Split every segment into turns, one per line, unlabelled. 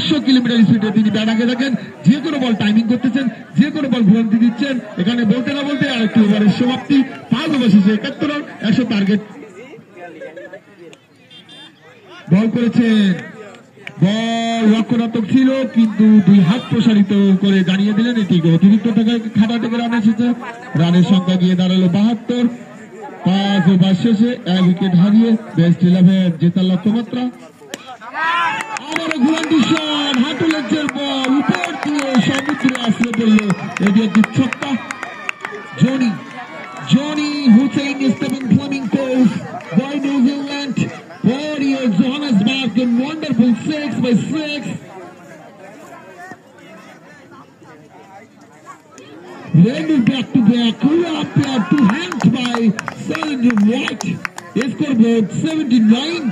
500 kilometre স্পিডে তিনি bat আগে থাকেন। যে কোনো বল টাইমিং করতেছেন, যে কোনো বল ভ্রান্তি দিচ্ছেন। এখানে বলতে না বলতে আরেকটি ওভারের সমাপ্তি। 5 ওভার শেষে 71 রান, 100 টার্গেট। বল করেছেন, বল রক্ষণাত্মক ছিল কিন্তু 2 হাত প্রসারিত করে জানিয়ে দিলেন এটি অতিরিক্ত খাতা থেকে রান এসেছে। রানের সংখ্যা গিয়ে দাঁড়ালো 72। 5 ওভার শেষে 1 উইকেট হারিয়ে বেস্ট 11 জেতার লক্ষ্যমাত্রা। আবারও ঘুরান্তি শট, হাঁটুলের বল উপর দিয়ে সমুদ্রে আসলে পড়ল। এটি একটি ছক্কা। Johnny Hussain Stephen Fleming Coles by New Zealand for Johannesburg in wonderful 6 by 6. Landed back to back, up there, 2 hands by Sergeant White. Scoreboard 79.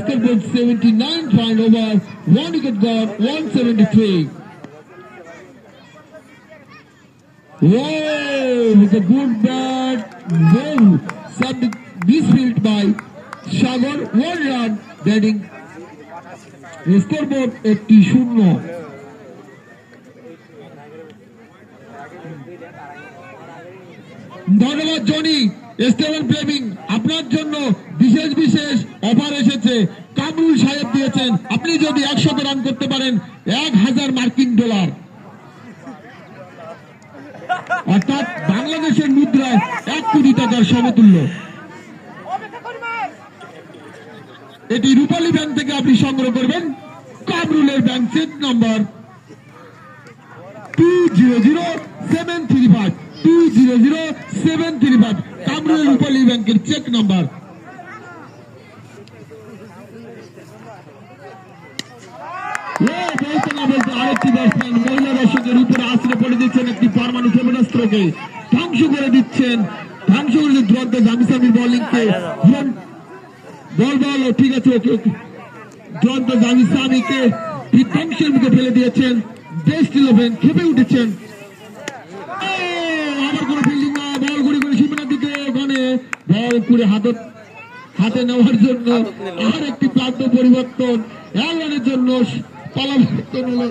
Scoreboard 79, trying over 1 wicket gone, 173. Whoa, with a good bat, well, misfield by Sagar, 1 run, batting. Scoreboard 80. ধন্যবাদ Johnny. Steven Fleming, আপনার জন্য বিশেষ offer এসেছে। কামরুল সাহেব দিয়েছেন, আপনি যদি 100 run করতে পারেন 1000 মার্কিন ডলার, অর্থাৎ বাংলাদেশের মুদ্রায় 1 কোটি টাকার সমতুল্য। এটি রূপালী ব্যাংক থেকে আপনি সংগ্রহ করবেন। কামরুলের ব্যাংক চেক নাম্বার 200735 200735 কামরুল রূপালী ব্যাংকের চেক নাম্বার। আরেকটি ব্যাটসম্যান মহিলা দর্শকের উপরে আশ্রয় পড়ে দিচ্ছেন একটি পরমাণু ক্ষেপণাস্ত্রকে, ধ্বংস করে দিচ্ছেন। দুরন্ত জামিসামির বোলিংকে বল ঠিক আছে, ওকে দুরন্ত জামিসামিকে ধ্বংসের মুখে ফেলে দিয়েছেন। বেস্ট 11 খেপে উঠেছেন। আবার কোন ফিল্ডিং না, বল ঘুরে সীমানার দিকে, ওখানে বল করে হাতে নেওয়ার জন্য আর একটি প্রান্ত পরিবর্তন, 1 রানের জন্য পালাবর্তন হলো।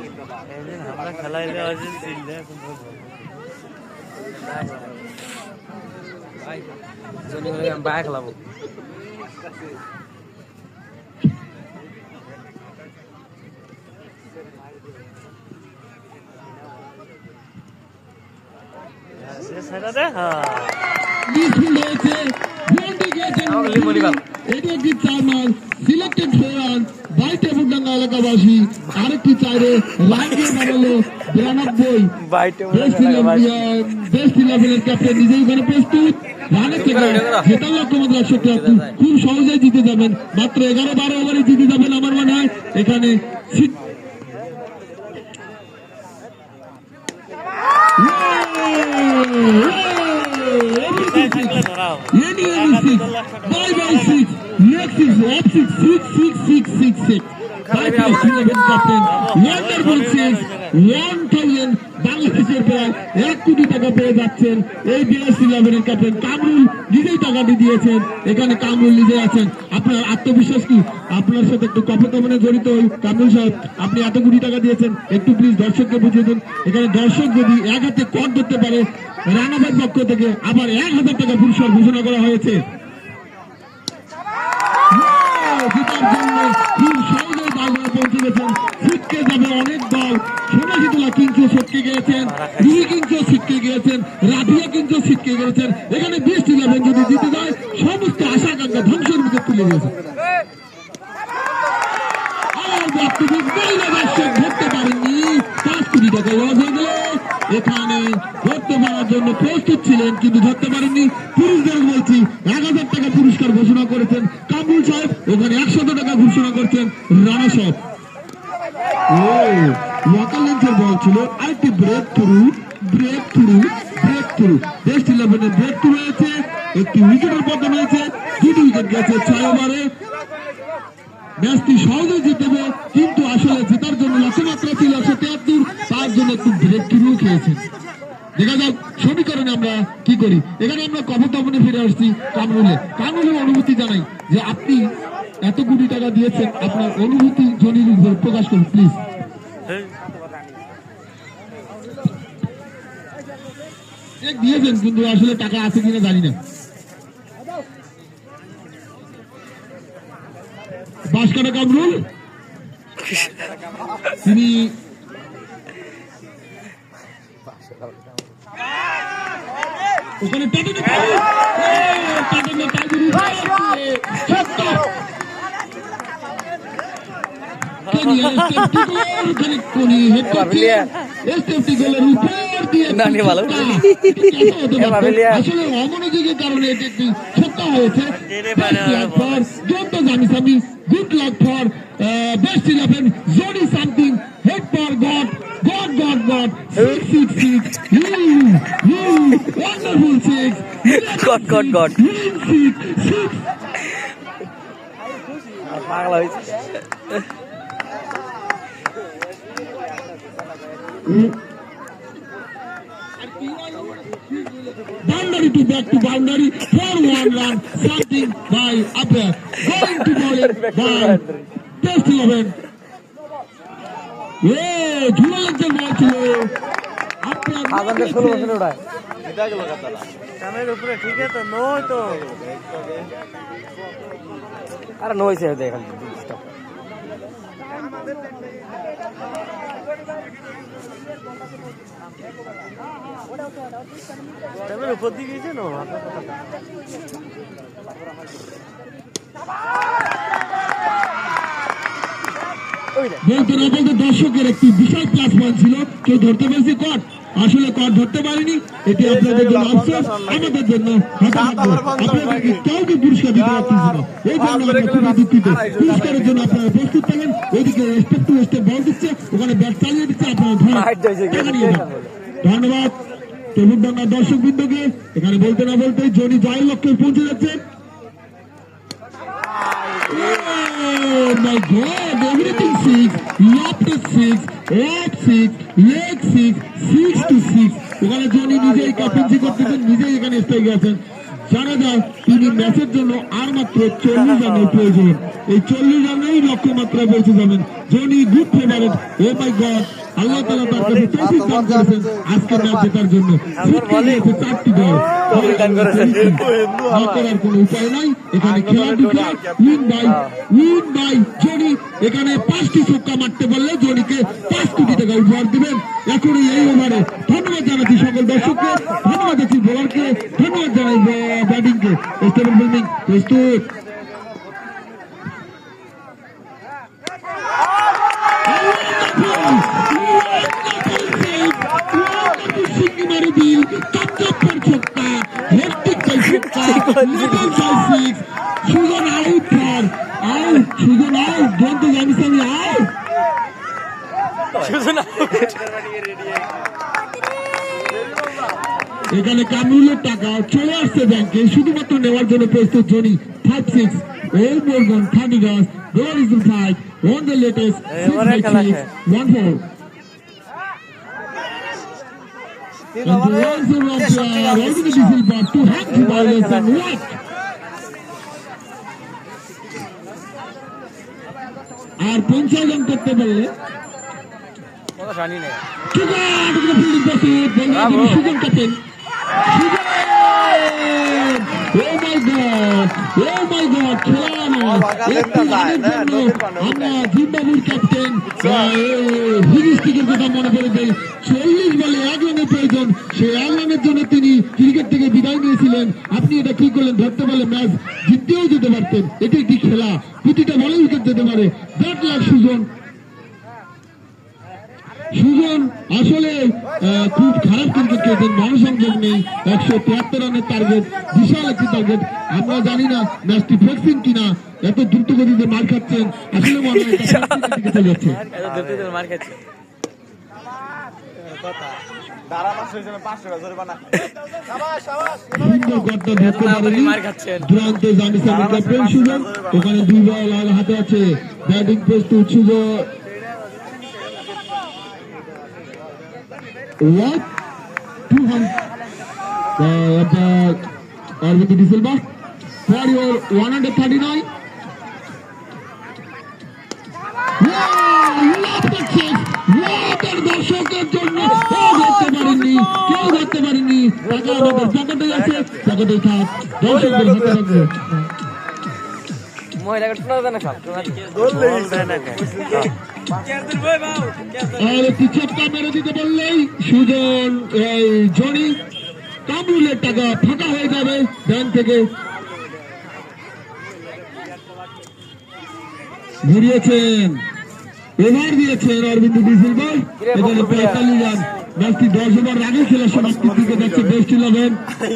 সিলেক্টেড রান বাই টেবুলডাঙ্গা এলাকাবাসী। আরেকটি চাইরে রান দিয়ে বাড়ালো 92। বেস্ট 11 ক্যাপ্টেন নিজেই ওখানে প্রস্তুত। রানের থেকে জেতার লক্ষ্যমাত্রা 100। খুব সহজেই জিতে যাবেন, মাত্র 11-12 ওভারে জিতে যাবেন আমার মনে হয়। এখানে বাংলাদেশের প্রায় 1 কোটি টাকা পেয়ে যাচ্ছেন এই বেস্ট 11 ক্যাপ্টেন কামরুল। নিজেই টাকাটি দিয়েছেন। এখানে কামরুল নিজে আছেন। আপনার আত্মবিশ্বাস কি? আপনার সাথে একটু কথোপকথনে জড়িত ওই কামরুল সাহেব, আপনি এত কোটি টাকা দিয়েছেন, একটু প্লিজ দর্শককে বুঝিয়ে দিন। এখানে দর্শক যদি 1 হাতে কর ধরতে পারে, রানাবাদ পক্ষ থেকে আবার 1000 টাকা পুরস্কার ঘোষণা করা হয়েছে। জেতার জন্য খুব সহজে জায়গায় পৌঁছে গেছেন। ছিটকে যাবে অনেক দল। সোনাশীতলা কিংসও ছিটকে গিয়েছেন, রুই কিংসও ছিটকে গিয়েছেন, রাধিয়া কিংসও ছিটকে গিয়েছেন। এখানে বেস্ট 11 যদি জিতে যায়, সমস্ত আশা আকাঙ্ক্ষা ধ্বংসের মুখে তুলে গেছে। আর বাস্তবিক মহিলা দর্শক ধরতে পারেননি, 5 কোটি টাকা লস হয়ে গেল। এখানে ধরতে পারার জন্য প্রস্তুত ছিলেন কিন্তু ধরতে পারেননি। পুরুষদের বলছি 1000 টাকা পুরস্কার ঘোষণা করেছেন কামরুল সাহেব, ওখানে 100 টাকা ঘোষণা করছেন রানা সাহেব। ওয়াকার লেন্সের বল ছিল। আরেকটি breakthrough best 11 breakthrough হয়েছে। একটি উইকেটের পতন হয়েছে। 2 উইকেট গেছে 6 ওভারে। ম্যাচটি সহজে জিতবে, কিন্তু আসলে জেতার জন্য লক্ষ্যমাত্রা ছিল 173। তার জন্য একটু ব্রেক থ্রু খেয়েছেন। দেখা যাক সমীকরণে আমরা কি করি। এখানে আমরা কথোপকথনে ফিরে আসছি কামরুলের অনুভূতি জানাই যে আপনি এত কোটি টাকা দিয়েছেন, আপনার অনুভূতি জনির উপর প্রকাশ করুন প্লিজ। চেক দিয়েছেন কিন্তু আসলে টাকা আছে কিনা জানি না। বাঁশকাটা কামরুল তিনি ওখানে আসলে অমনোযোগের কারণে এটি একটি ছক্কা হয়েছে। Good luck for best 11 Johnny something head for god God, God, God, 666, wonderful 6,
God.
6.
পাগলা হয়েছে।
Boundary to back to boundary for 1 run, something by Abra, going to bowling by Best 11. ঝুলে লাগছে বল ছিল
আজানটা 16 বছর ওড়ায় এটা গেল কাতালা কামের উপরে ঠিক আছে তো নয় তো আরে নয় সে দেখেন ডিস্টার্ব কামের উপর দিকে গেছে না
বলতে না বলতে দর্শকের একটি বিশাল প্লাস পয়েন্ট ছিল। কেউ ধরতে পারছি কট, আসলে কট ধরতে পারিনি। এটি আপনাদের জন্য আফসোস, আমাদের জন্য আপনাদেরকে কাউকে পুরস্কার দিতে পারতেছি না, এই জন্য আমরা খুবই দুঃখিত। পুরস্কারের জন্য আপনারা প্রস্তুত থাকেন। ওইদিকে স্টেপ টু স্টেপ বল দিচ্ছে, ওখানে ব্যাট চালিয়ে দিচ্ছে, আপনারা ধন্যবাদ টেবিলডাঙ্গার দর্শক বৃন্দকে। এখানে বলতে না বলতে জনি জয়ের লক্ষ্যে পৌঁছে যাচ্ছে। Oh my God! Everything 6, left is 6, right 6, leg 6, 6 to 6. ওখানে জনি নিজেই ক্যাপ্টেন্সি করতেছেন, নিজেই এখানে স্ট্রাইকে আছেন। জানা যায় তিনি ম্যাচের জন্য আর মাত্র 40 রানের প্রয়োজন। এই 40 রানেই লক্ষ্যমাত্রায় পৌঁছে যাবেন। Johnny good favourite. Oh my god, Allah তাআলা তার কাছে তৌফিক দান করেছেন আজকের ম্যাচ জেতার জন্য। সিটকে 4টি দল করার কোনো উপায় নাই। এখানে খেলা দুটো উইন বাই জনি। এখানে 5টি ছক্কা মারতে পারলে জনিকে 5 কোটি টাকা উপহার দিবেন এখনই এই ওভারে। ধন্যবাদ জানাচ্ছি সকল দর্শককে, ধন্যবাদ জানাচ্ছি বোলারকে, ধন্যবাদ জানাই ব্যাটিংকে। স্টেবল বোলিং প্রস্তুত। এখানে কামরুলের টাকা চলে আসছে ব্যাংকে, শুধুমাত্র নেওয়ার জন্য প্রস্তুত Johnny. 5-6 Old Morgan 30 runs. Goal is in 5 on the latest 6-6 1-4. And the runs are up there, already diesel bar to hang to bowlers and what? আর 50 রান করতে পারলে
কোনো জানি না
ফিল্ডিং প্রস্তুত সুজন ক্যাপ্টেন। আমরা জিম্বাবুর ক্যাপ্টেন হিরিস্টিকের কথা মনে করে দেই। 40 বলে 1 রানের প্রয়োজন, সেই 1 রানের জন্য তিনি ক্রিকেট থেকে বিদায় নিয়েছিলেন। আপনি এটা কি করলেন? ধরতে পারলে ম্যাচ জিততেও যেতে পারতেন। এটি একটি খেলা, প্রতিটা বলে উইকেট যেতে পারে। ব্যাট লাগ সুজন। সুজন আসলে খুব খারাপ ক্রিকেট খেলছেন, মহাসংযোগ নেই। 173 রানের টার্গেট, বিশাল একটি টার্গেট। আমরা জানি না ম্যাচটি ফেক্সিং কিনা, এত দ্রুত গতিতে মার খাচ্ছেন। আসলে মনে হয় চলে যাচ্ছে। ওখানে 2 বল হাতে আছে, ব্যাটিং প্রস্তুত Sujan. What? 200 Arvind De Silva for your 139. Wow, love that six. টাকা আমাদের পকেটে আছে, পকেটে থাক, দর্শকদের হাতে রাখবো। আর একটি চটকা মেরে দিতে বললেই সুজন জনি কামরুলের টাকা ফাঁকা হয়ে যাবে ব্যাংক থেকে। ঘুরিয়েছেন, এবার দিয়েছেন অরবিন্দ ডিসেল বল, এখানে 45 রান। ম্যাচটি 10 ওভার রানে খেলা সমাপ্তির দিকে যাচ্ছে। Best 11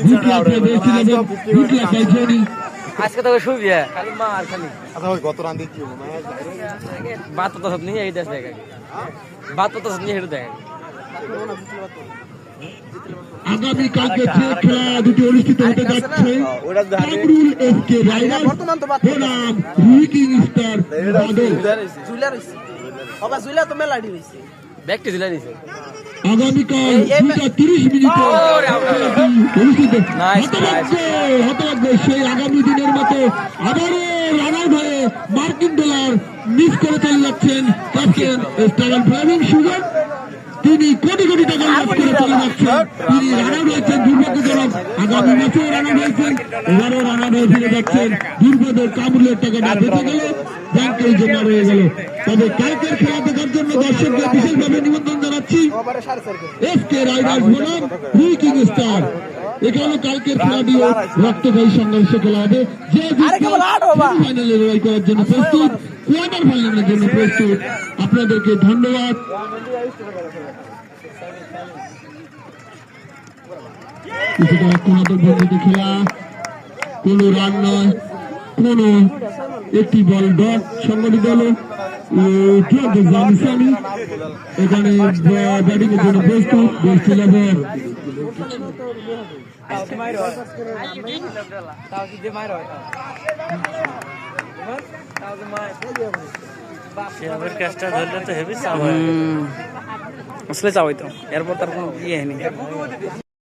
good luck best 11 good luck bye Johnny.
আজকে তো শুবি খালি মার খালি
আচ্ছা ওই কত রান দিচ্ছি
বাত তো সব নিয়ে এই দেশ দেখে বাত তো সব নিয়ে হেঁটে দেখে
আগামী কালকে যে খেলা দুটি অনুষ্ঠিত হতে যাচ্ছে কামরুল এফকে রাইডার্স বনাম উইকিং স্টার বাদল।
ব্যাগটি দিলে দিছে
আগামীকাল 2:30 অনুষ্ঠিত। হতভাগ্য সেই আগামী দিনের মতো আবারও রান আউট হয়ে মার্কিন ডলার মিস করে চলে যাচ্ছেন ক্যাপ্টেন স্টার ড্রাইভিং সুজন। তিনি কোটি কোটি টাকা লাভ করে চলে যাচ্ছেন। তিনি রান আউট হয়েছেন দুর্ভাগ্যজনক। আগামী ম্যাচেও রান আউট হয়েছেন, এবারও রান আউট হয়ে ফিরে যাচ্ছেন। দুর্ভাগ্যের কামরুলের টাকাটা বেঁচে গেল, ব্যাংকেই জমা রয়ে গেল। তবে কালকের খেলা দেখার জন্য দর্শকদের বিশেষভাবে নিমন্ত্রণ জানাচ্ছি এফকে রাইডার্স বনাম উইকিং স্টার। এখানে কালকের খেলাটিও রক্তক্ষয়ী সংঘর্ষ খেলা হবে। যে ফাইনালে লড়াই করার জন্য প্রস্তুত, কোয়ার্টার ফাইনালের জন্য প্রস্তুত। আপনাদেরকে ধন্যবাদ। কিছুটা কোনাতক বন্ধুতে খেলা, কোন রান নয়, কোন একটি বল ডট সংগঠিত হলো। এখানে ব্যাটিং এর জন্য প্রস্তুত বেস্ট 11
আসলে চাওয়াই তো এরপর তার কোনো ইয়ে হয়নি।